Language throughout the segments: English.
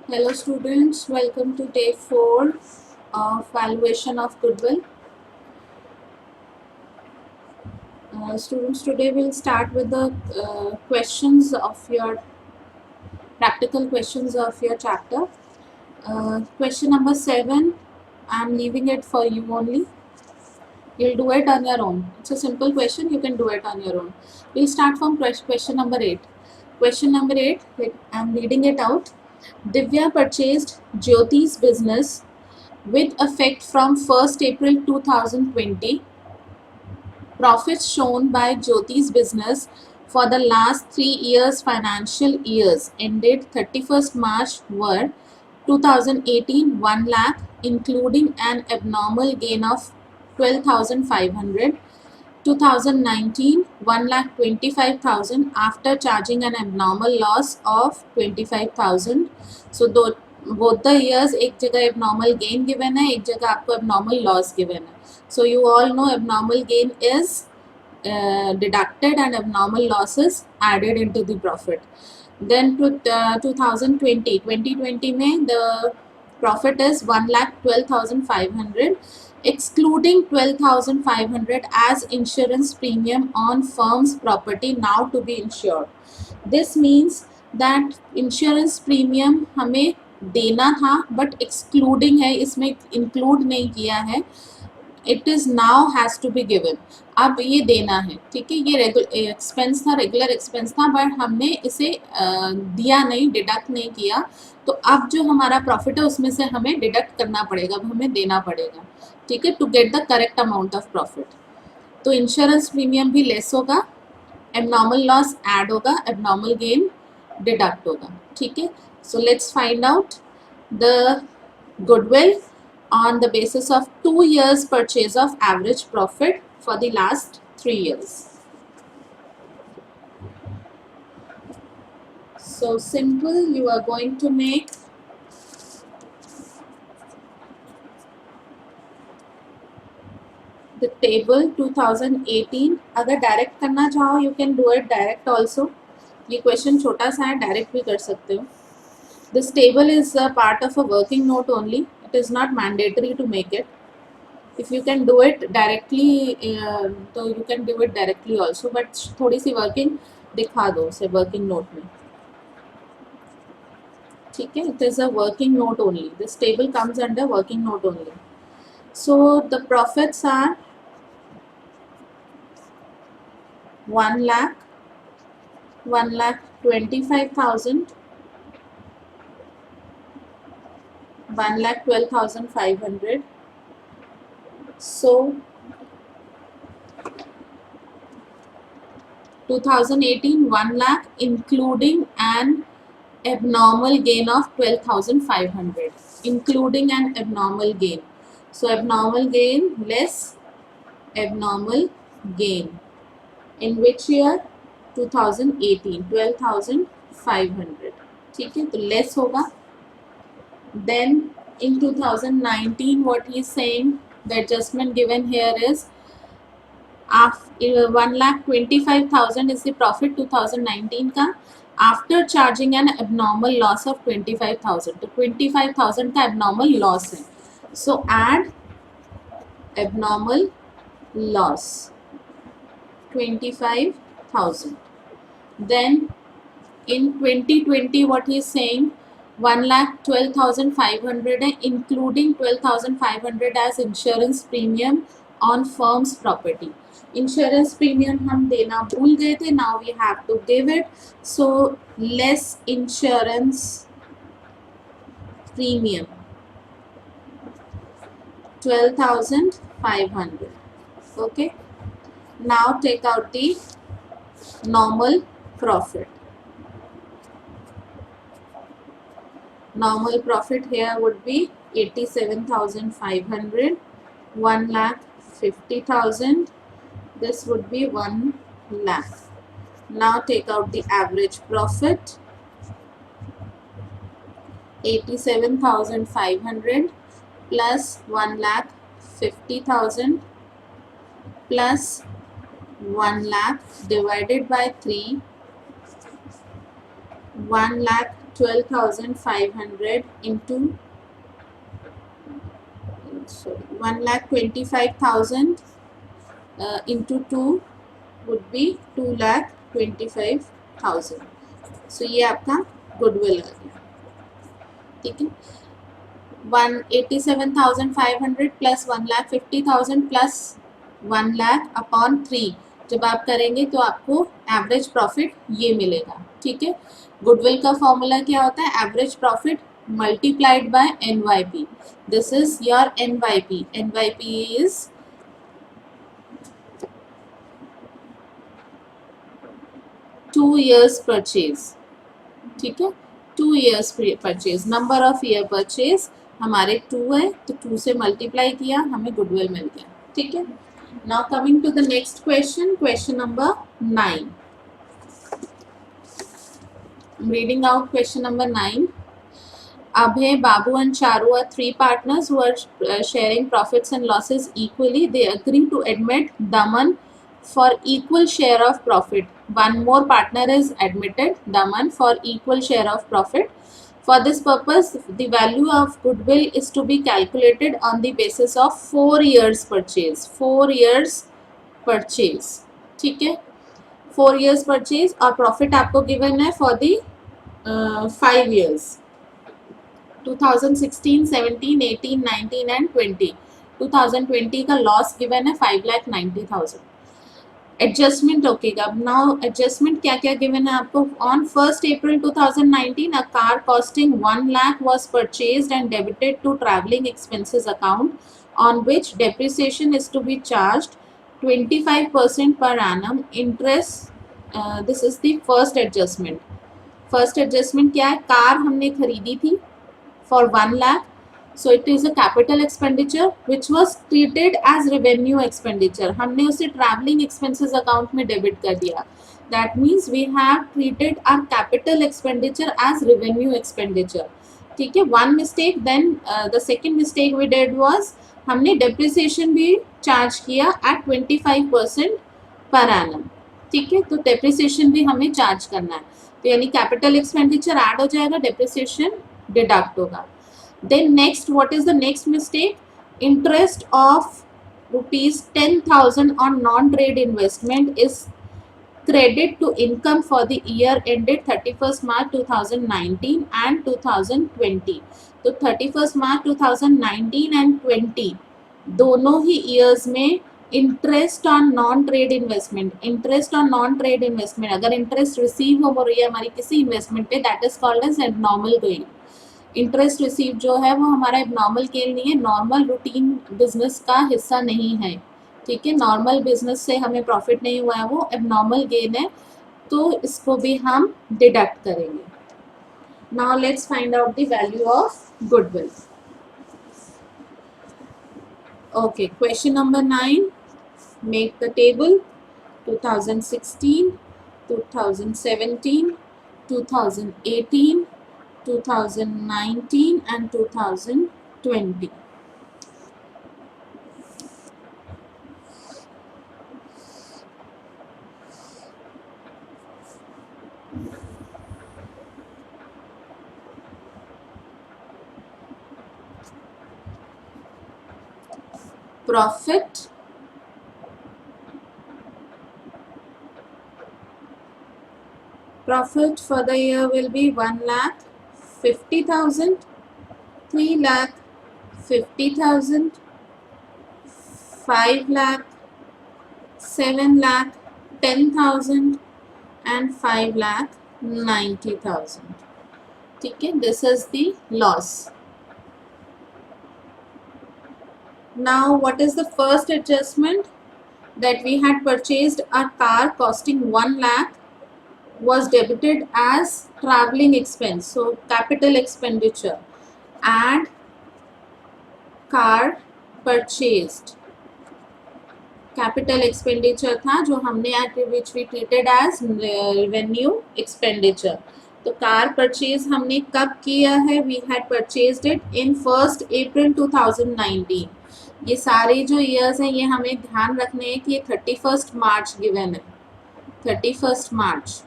Hello students, welcome to day 4 of valuation of goodwill. Students, today we'll start with the questions of your practical questions of your chapter. Question number 7, I'm leaving it for you only. You'll do it on your own. It's a simple question, you can do it on your own. We'll start from question number 8. Question number 8, I'm reading it out. Divya purchased Jyoti's business with effect from 1st April 2020. Profits shown by Jyoti's business for the last 3 years financial years ended 31st March were 2018 1 lakh including an abnormal gain of 12,500, 2019 1 lakh 25,000 after charging an abnormal loss of 25,000. So both the years एक जगह abnormal gain given है, एक जगह आपको abnormal loss given है. So you all know abnormal gain is deducted and abnormal losses added into the profit. Then to 2020 में the profit is 1,12,500 excluding 12,500 as insurance premium on firm's property now to be insured. This means that insurance premium हमें देना था but excluding है, इसमें include नहीं किया है. It is now has to be given. अब ये देना है, ठीक है. ये एक्सपेंस था, रेगुलर एक्सपेंस था, बट हमने इसे दिया नहीं, डिडक्ट नहीं किया. तो अब जो हमारा प्रॉफिट है उसमें से हमें डिडक्ट करना पड़ेगा, अब हमें देना पड़ेगा, ठीक है, to get the correct amount of profit. तो इंश्योरेंस प्रीमियम भी लेस होगा, एबनॉर्मल लॉस ऐड होगा, एबनॉर्मल गेन डिडक्ट होगा, ठीक है. So let's find out the goodwill on the basis of 2 years purchase of average profit for the last 3 years. So simple, you are going to make the table 2018. अगर direct करना चाहो you can do it direct also. ये question छोटा सा है, direct भी कर सकते हो. This table is a part of a working note only. It is not mandatory to make it. If you can do it directly, तो you can do it directly also. But थोड़ी सी working दिखा दो उसे working note में, ठीक है. It is a working note only. This table comes under working note only. So the profits are 1 lakh, 1,25,000, 1,12,500. So 2018 1 lakh including an abnormal gain of 12,500, including an abnormal gain. So abnormal gain less abnormal gain. In which year? 2018 12,500, ठीक है, तो less होगा. Then in 2019 what he is saying, the adjustment given here is 1,25,000 is the profit 2019 का, after charging an abnormal loss of 25,000. तो 25,000 का abnormal loss है. So add abnormal loss 25,000. Then in 2020 what he is saying, 1,12,500 है, including 12,500 as insurance premium on firm's property. Insurance premium हम देना भूल गए थे, now we have to give it. So less insurance premium 12,500. Okay, now take out the normal profit. Normal profit here would be 87,500, 1,50,000. This would be 1 lakh. Now take out the average profit, 87,500 plus 1,50,000 plus 1 lakh divided by 3, 1 12,500 into 1,25,000 into 2 would be 2,25,000. सो ये आपका goodwill आ गया, ठीक है। 187,500 plus 1,50,000 plus 1,00,000/3 जब आप करेंगे तो आपको एवरेज प्रॉफिट ये मिलेगा, ठीक है। गुडविल का फॉर्मूला क्या होता है? Average profit multiplied by NYP. This is your NYP. NYP is 2 years purchase, ठीक है। 2 years purchase, number of year purchase हमारे 2 है तो 2 से मल्टीप्लाई किया, हमें गुडविल मिल गया, ठीक है। Now coming to the next question, question number 9. I'm reading out question number 9. Abhay, Babu and Charu are 3 partners who are sharing profits and losses equally. They agree to admit Daman for equal share of profit. One more partner is admitted, Daman, for equal share of profit. For this purpose, the value of goodwill is to be calculated on the basis of 4 years purchase. 4 years purchase, ठीक है। 4 years purchase और profit आपको given है for the 5 years, 2016, 17, 18, 19 and 20. 2020 का loss given है 5,90,000. Adjustment रोकेगा। Now adjustment क्या क्या गिवन है आपको? On 1st April 2019 a car costing 1 lakh was purchased and debited to traveling expenses account on which depreciation is to be charged 25% per annum interest. This is the first adjustment. First adjustment क्या है? Car हमने खरीदी थी for 1 lakh, so it is a capital expenditure which was treated as revenue expenditure. हमने उसे travelling expenses account में debit कर दिया. That means we have treated our capital expenditure as revenue expenditure, ठीक है। One mistake. Then the second mistake we did was हमने depreciation भी charge किया एट 25% पर एनम, ठीक है। तो डेप्रिसिएशन भी हमें चार्ज करना है, तो यानी कैपिटल एक्सपेंडिचर ऐड हो जाएगा, डेप्रिसिएशन डिडक्ट होगा. Then next, what is the next mistake? Interest of ₹10,000 on non trade investment is credit to income for the year ended 31st March 2019 and 2020. तो 31st March 2019 and 20 दोनों ही years में interest on non trade investment, interest on non trade investment, अगर interest receive हो रही है हमारी किसी इन्वेस्टमेंट पे, that is called as abnormal gain. Interest receive जो है वो हमारा एबनॉर्मल गेन नहीं है, नॉर्मल रूटीन बिजनेस का हिस्सा नहीं है, ठीक है। नॉर्मल बिजनेस से हमें प्रॉफिट नहीं हुआ है, वो एबनॉर्मल गेन है, तो इसको भी हम डिडक्ट करेंगे. Now let's find out the value of goodwill. Okay, question number 9. Make the table 2016, 2017, 2018, 2019 and 2020. Profit for the year will be 1,50,000, 3,50,000, 5 lakh, 7 lakh, 10,000 and 5,90,000. ठीक है, this is the loss. Now what is the first adjustment? That we had purchased a car costing 1 lakh was debited as traveling expense, so capital expenditure, and car purchased capital expenditure था जो हमने which we treated as revenue expenditure. तो car purchase हमने कब किया है? We had purchased it in 1st April 2019. ये सारे जो ईयर्स हैं ये हमें ध्यान रखने हैं कि ये 31st मार्च गिवन है, 31st मार्च.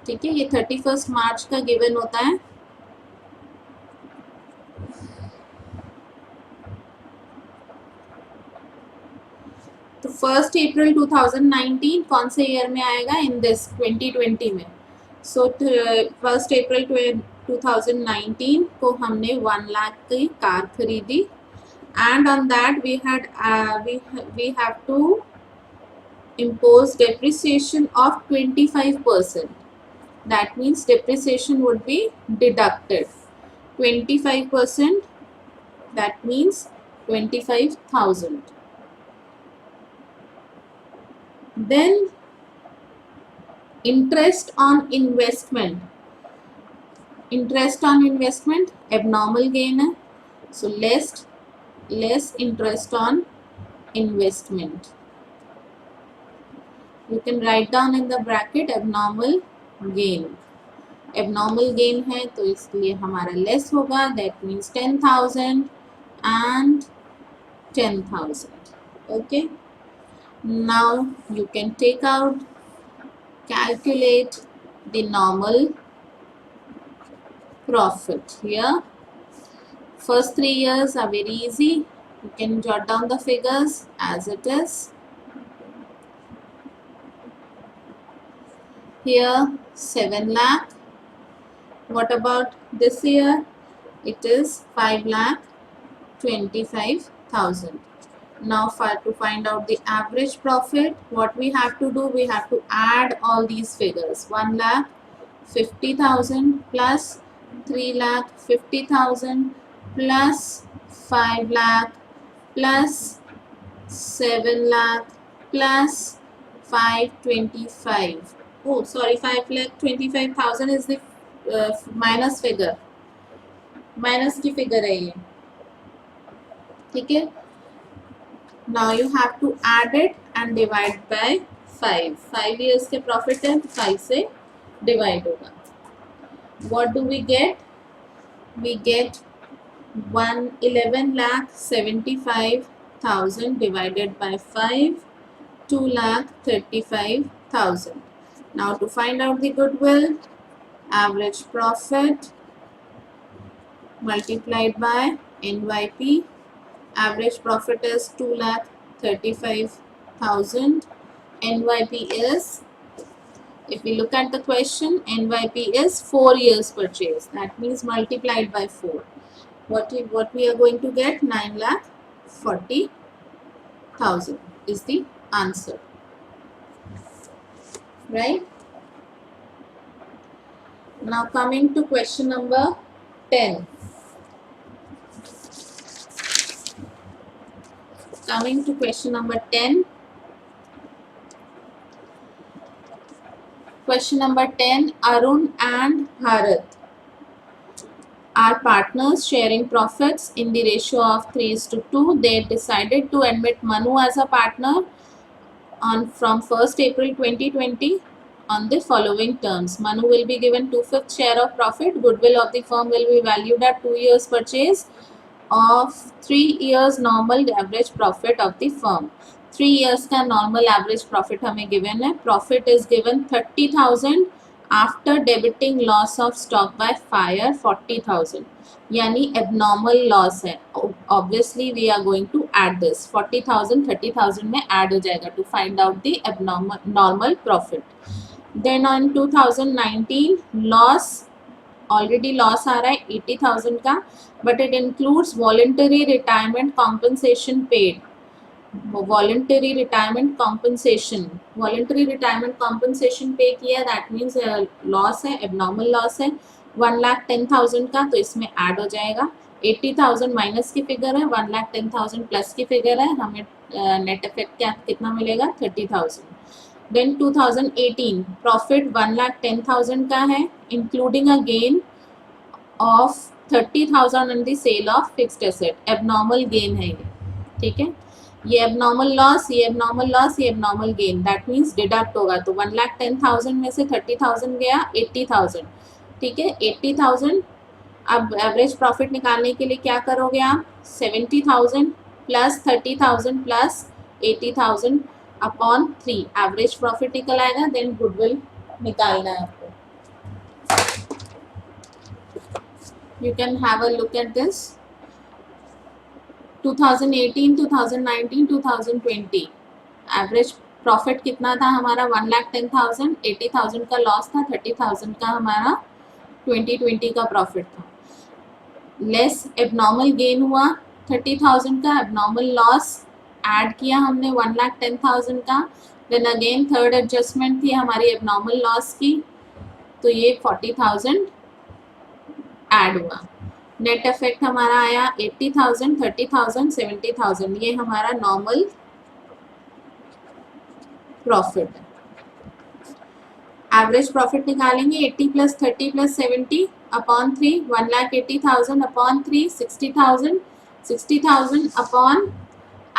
ठीक है, ये 31 मार्च का गिवन होता है। तो 1 अप्रैल 2019 कौन से ईयर में आएगा? इन दिस 2020 में। सो 1 अप्रैल 2019 को हमने 1 लाख की कार खरीदी, and on that we have to impose depreciation of 25%. That means depreciation would be deducted 25%. That means 25,000. Then interest on investment. Interest on investment abnormal gain है, so less interest on investment. You can write down in the bracket abnormal gain. Abnormal gain है तो इसलिए हमारा less होगा, that means 10,000 and 10,000. Okay, now you can take out, calculate the normal profit here. First 3 years are very easy. You can jot down the figures as it is. Here 7 lakh. What about this year? It is 5,25,000. Now to find out the average profit, what we have to do, we have to add all these figures. 1,50,000 plus 3,50,000 plus 5 lakh plus 7 lakh plus 525. Oh, sorry, 5,25,000 is the minus figure, minus की figure है ये, ठीक है। Now you have to add it and divide by 5 years के profit है तो 5 से डिवाइड होगा। What do we get? We get 11,75,000 divided by 5, 2,35,000. Now to find out the goodwill, average profit multiplied by NYP. Average profit is 2,35,000. NYP is, if we look at the question, NYP is 4 years purchase. That means multiplied by 4. What we are going to get? 9,40,000 is the answer, right? Now coming to question number 10. Coming to question number 10. Question number 10. Arun and Bharat are partners sharing profits in the ratio of 3:2. They decided to admit Manu as a partner from 1st April 2020 on the following terms. Manu will be given 2/5 share of profit. Goodwill of the firm will be valued at 2 years purchase of 3 years normal average profit of the firm. 3 years का normal average profit हमें given है. Profit is given 30,000 after debiting loss of stock by fire 40,000. यानी abnormal loss है. Obviously we are going to add this. 40,000 30,000 में add हो जाएगा to find out the normal profit. Then on 2019 loss, already loss आ रहा है 80,000 का, but it includes voluntary retirement compensation paid. Voluntary retirement compensation pay किया, that means loss है, abnormal loss है 1,10,000 का, तो इसमें ऐड हो जाएगा। 80,000 माइनस की फिगर है, 1,10,000 प्लस की फिगर है, हमें नेट इफेक्ट कितना मिलेगा 30,000। देन 2018 प्रॉफिट 1,10,000 का है, including a gain of 30,000 on the sale of fixed asset. Abnormal gain है ये, ठीक है। ये एबनॉर्मल लॉस, ये एबनॉर्मल लॉस, ये abnormal gain, that means deduct होगा। तो 1,10,000 में से 30,000 गया, 80,000, ठीक है। 80,000, अब एवरेज प्रॉफिट निकालने के लिए क्या करोगे आप? 70,000 plus 30,000 plus 80,000 upon 3, average profit निकल आएगा। देन गुडविल निकालना है आपको, You can have a look at this. 2018, 2019, 2020 average profit कितना था हमारा 1,10,000, 80,000 का लॉस था, 30,000 का हमारा 2020 का प्रॉफिट था। लेस एबनॉर्मल गेन हुआ 30,000 का, एबनॉर्मल लॉस ऐड किया हमने 1,10,000 का, देन अगेन थर्ड एडजस्टमेंट थी हमारी एबनॉर्मल लॉस की, तो ये 40,000 ऐड हुआ। नेट इफेक्ट हमारा आया 80,000, 30,000, 70,000, ये हमारा नॉर्मल प्रॉफिट है। एवरेज प्रॉफिट निकालेंगे 80 plus 30 plus 70 upon 3, 1,80,000 upon 3, 60,000, 60,000 upon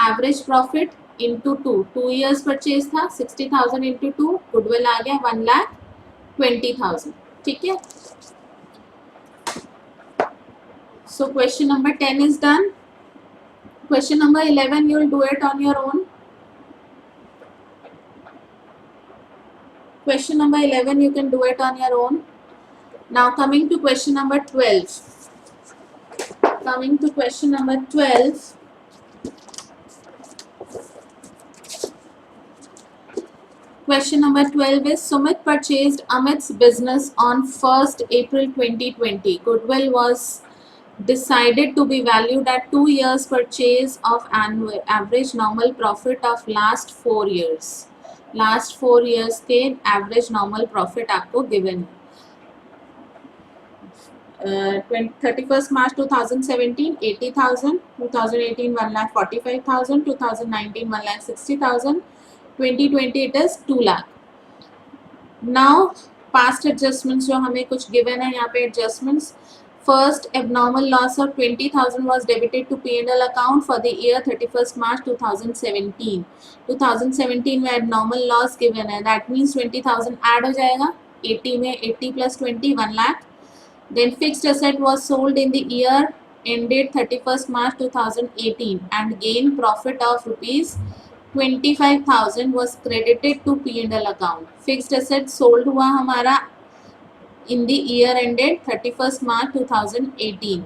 average profit into 2 years purchase था, 60,000 इंटू 2, गुडविल आ गया 1,20,000। ठीक है, so question number 10 is done. Question number 11 you will do it on your own. Question number 11 you can do it on your own. Now coming to question number 12. Coming to question number 12. Question number 12 is Sumit purchased Amit's business on 1st April 2020. Goodwill was decided to be valued at 2 years purchase of annual average normal profit of last 4 years. Last 4 years के average normal profit आपको given है। 31st March 2017 80,000, 2018 1,45,000, 2019 1,60,000, 2020 it is 2 lakh. Now past adjustments जो हमें कुछ given है यहाँ पे adjustments. First abnormal loss of 20,000 was debited to P&L account for the year 31st March 2017. 2017 में abnormal loss given है, that means 20,000 add हो जाएगा 80 में, 80 plus 20 1 lakh. Then fixed asset was sold in the year ended 31st March 2018 and gain profit of rupees 25,000 was credited to P&L account. Fixed asset sold हुआ हमारा in the year ended 31st March 2018.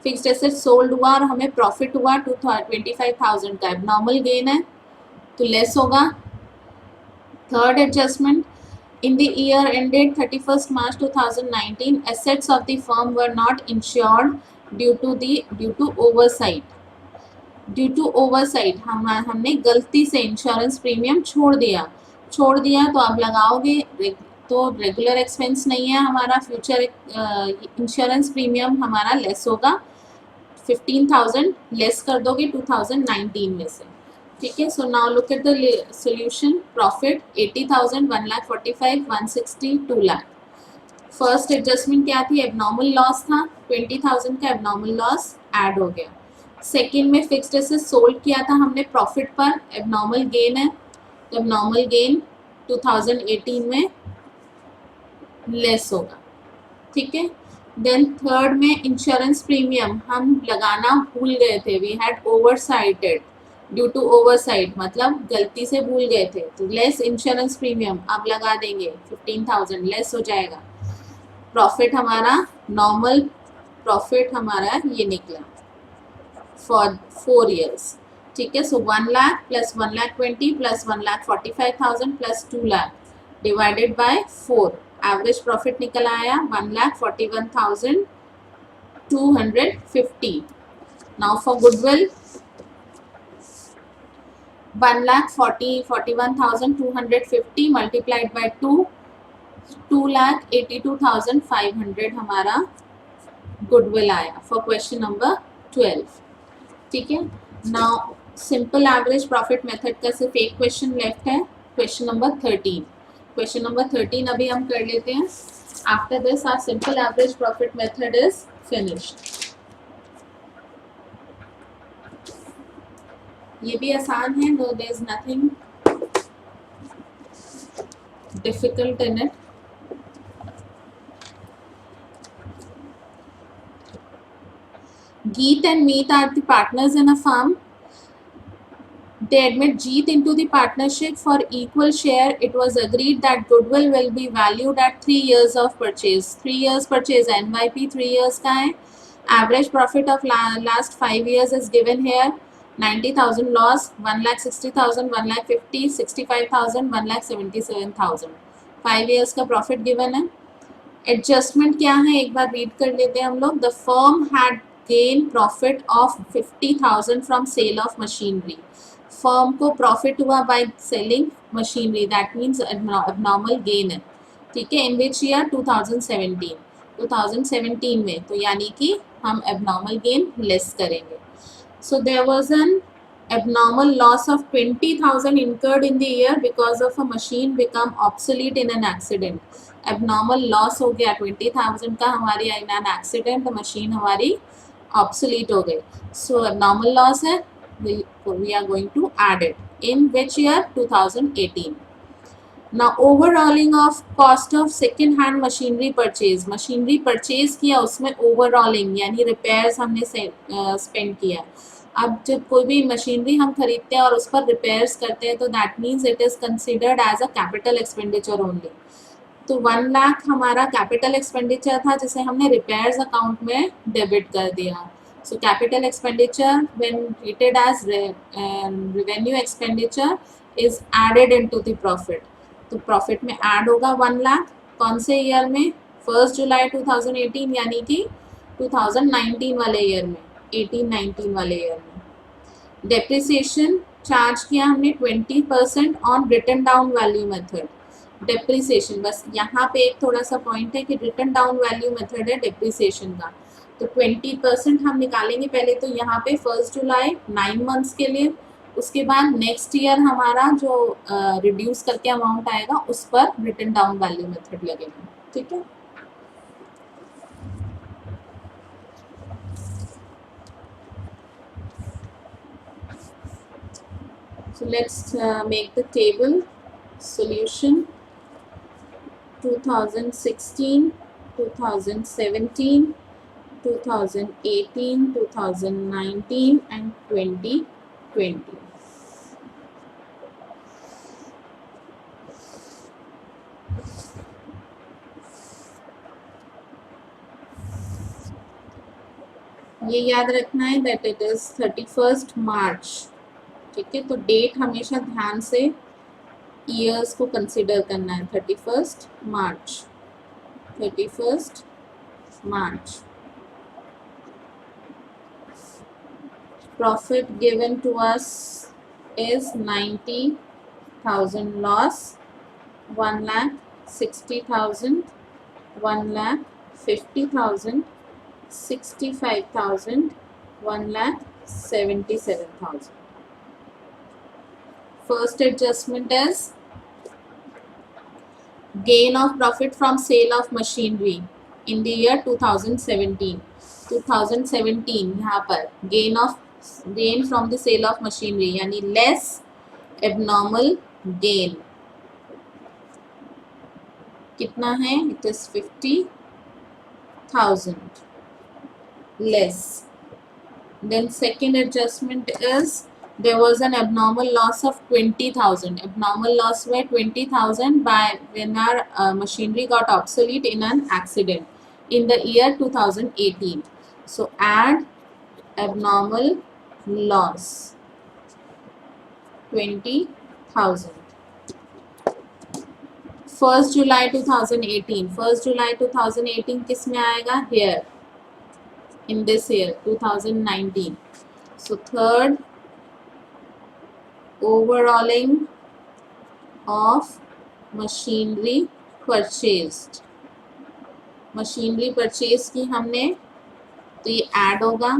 Fixed asset sold हुआ और हमें profit हुआ 25,000 का, abnormal gain है तो less होगा। Third adjustment, in the year ended 31st March 2019, assets of the firm were not insured due to oversight. Due to oversight हमने गलती से इंश्योरेंस प्रीमियम छोड़ दिया तो आप लगाओगे तो रेगुलर एक्सपेंस नहीं है हमारा, फ्यूचर इंश्योरेंस प्रीमियम हमारा लेस होगा, 15,000 लेस कर दोगे 2019 में से। ठीक है, so now look at the solution. Profit 80,000, 1,45,000, 160, 2 lakh. First adjustment क्या थी, एबनॉर्मल लॉस था, 20,000 का एबनॉर्मल लॉस ऐड हो गया। सेकेंड में फिक्स्ड एसेट सोल्ड किया था हमने प्रॉफिट पर, एबनॉर्मल गेन है तो एबनॉर्मल गेन 2018 में लेस होगा। ठीक है, देन थर्ड में इंश्योरेंस प्रीमियम हम लगाना भूल गए थे, we had oversighted due to oversight, मतलब गलती से भूल गए थे, तो लेस इंश्योरेंस प्रीमियम आप लगा देंगे 15,000 लेस हो जाएगा। प्रॉफिट हमारा नॉर्मल प्रॉफिट हमारा ये निकला फॉर 4 years। ठीक है, सो 1 lakh plus 1,20,000 plus 1,45,000 plus 2 lakh divided by 4, average profit निकल आया 1,41,250। Now for goodwill 1,41,250 multiplied by 2, 2,82,500 हमारा गुडविल आया फॉर क्वेश्चन नंबर 12। ठीक है, now simple average profit method का सिर्फ एक क्वेश्चन लेफ्ट है, क्वेश्चन नंबर 13। क्वेश्चन नंबर 13 अभी हम कर लेते हैं। After this our simple average profit method is finished. ये भी आसान है, no there is nothing difficult in it. Geet and Meet are the partners in a firm. they admit Jeet into the partnership for equal share. It was agreed that goodwill will be valued at 3 years of purchase. 3 years purchase NYP 3 years का है. Average profit of last 5 years is given here. 90,000 loss, 1,60,000, 1,50,000, 65,000, 1,77,000. 5 years का profit given है. Adjustment क्या है एक बार read कर लेते हैं हम लोग. The firm had gain profit of 50,000 from sale of machinery. Firm को प्रॉफिट हुआ by selling machinery, that means abnormal gain है. ठीक है. इन विच ईयर 2017 में, तो यानी कि हम एबनॉर्मल गेन लेस करेंगे. So there was an abnormal loss of 20,000 incurred in the year because of a machine become obsolete in an accident. Abnormal loss हो गया 20,000 का हमारी in an accident, मशीन हमारी obsolete हो गई. So abnormal loss है, we are going to add it. In which year? 2018. Now overhauling of cost of second hand machinery purchase. Machinery purchase किया, उसमें overhauling यानी repairs हमने spend किया. अब जब कोई भी मशीनरी हम खरीदते हैं और उस पर रिपेयर्स करते हैं तो that means it is considered as a capital expenditure only. तो 1 लाख हमारा कैपिटल एक्सपेंडिचर था जिसे हमने रिपेयर्स अकाउंट में डेबिट कर दिया. So capital expenditure when treated as revenue expenditure is added into the profit. तो प्रॉफिट में ऐड होगा 1 लाख. कौन से ईयर में? 1 जुलाई 2018 यानी कि 2019 वाले ईयर में, 18-19 वाले ईयर में. डेप्रिसिएशन चार्ज किया हमने 20% on written down value method. Depreciation, बस यहाँ पे एक थोड़ा सा पॉइंट है कि रिटन डाउन वैल्यू मेथड है डेप्रिसिएशन का. तो 20% हम निकालेंगे पहले तो यहाँ पे 1 जुलाई 9 मंथ्स के लिए. उसके बाद नेक्स्ट ईयर हमारा जो रिड्यूस करके अमाउंट आएगा उस पर रिटन डाउन वैल्यू मेथड लगेगा. ठीक है. So let's make the table. Solution 2016, 2017, 2018, 2019 and 2020. ये याद रखना है that it is 31st March. ठीक है. तो डेट हमेशा ध्यान से ईयर्स को कंसिडर करना है. 31st March. 31st March. Profit given to us is 90,000 loss, 1,60,000, 1,50,000, 65,000, 1,77,000. First adjustment is gain of profit from sale of machinery in the year 2017. 2017 यहाँ पर gain from the sale of machinery यानी less abnormal gain कितना है? It is 50,000 less. Then second adjustment is there was an abnormal loss of 20,000. Abnormal loss were 20,000 by when our machinery got obsolete in an accident in the year 2018. So add abnormal loss 20,000. 1st July 2018. 1st July 2018 किस में आएगा? Here in this year 2019. So third, overhauling of machinery purchased. Machinery purchase की हमने तो ये add होगा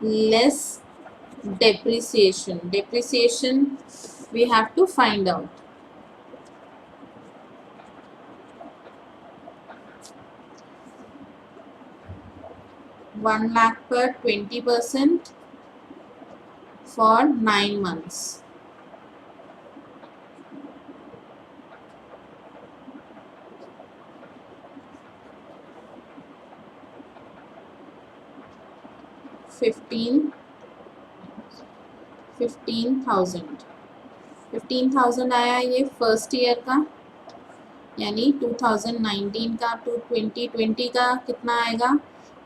less depreciation. Depreciation we have to find out. $1 lakh per 20% for 9 months. 15,000 15,000 आया ये फर्स्ट ईयर का, यानी 2019 का टू 2020 का कितना आएगा,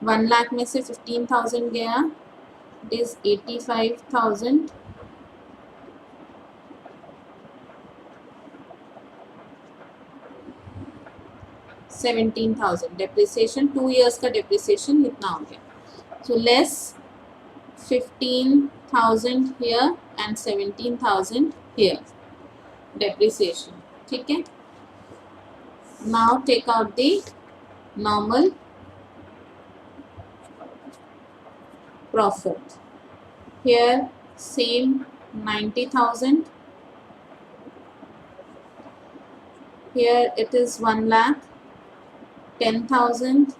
1 लाख में से 15,000 गया, इट इज 85,000, 17,000 डेप्रिसिएशन, 2 इयर्स का डेप्रिसिएशन इतना हो गया. So less 15,000 here and 17,000 here depreciation. ठीक है. Now take out the normal profit. Here same 90,000. Here it is 1 lakh 10,000.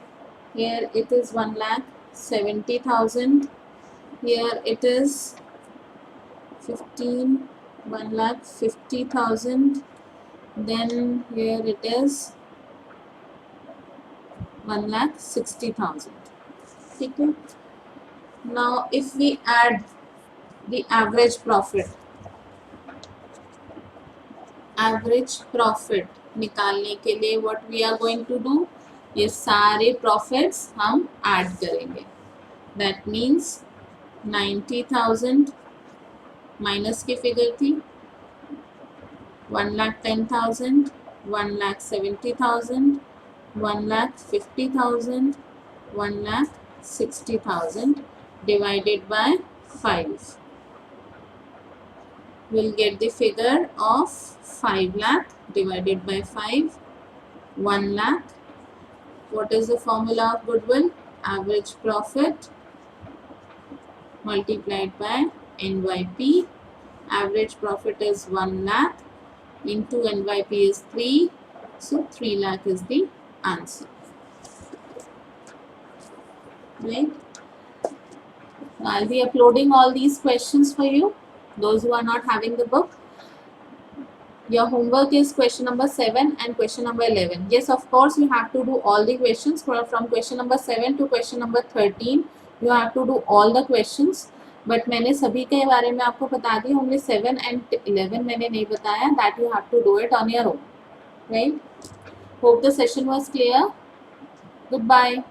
Here it is 1 lakh 70,000. Here it is 1 lakh 50,000. Then here it is 1 lakh 60,000. ठीक है. Now if we add the average profit निकालने के लिए what we are going to do, ये सारे profits हम add करेंगे. That means 90,000 minus की फिगर थी, 1 lakh 10,000, 1 lakh 70,000, 1 lakh 50,000, 1 lakh 60,000 divided by 5. We'll get the figure of 5 lakh divided by 5, 1 lakh. What is the formula of goodwill? Average profit multiplied by NYP. Average profit is 1 lakh into NYP is 3. So 3 lakh is the answer. Right? I'll be uploading all these questions for you. Those who are not having the book, your homework is question number 7 and question number 11. Yes, of course, you have to do all the questions from question number 7 to question number 13. You have to do all the questions. But मैंने सभी के बारे में आपको बता दिया, only 7 and 11 मैंने नहीं बताया. That you have to do it on your own. Right? Hope the session was clear. Goodbye.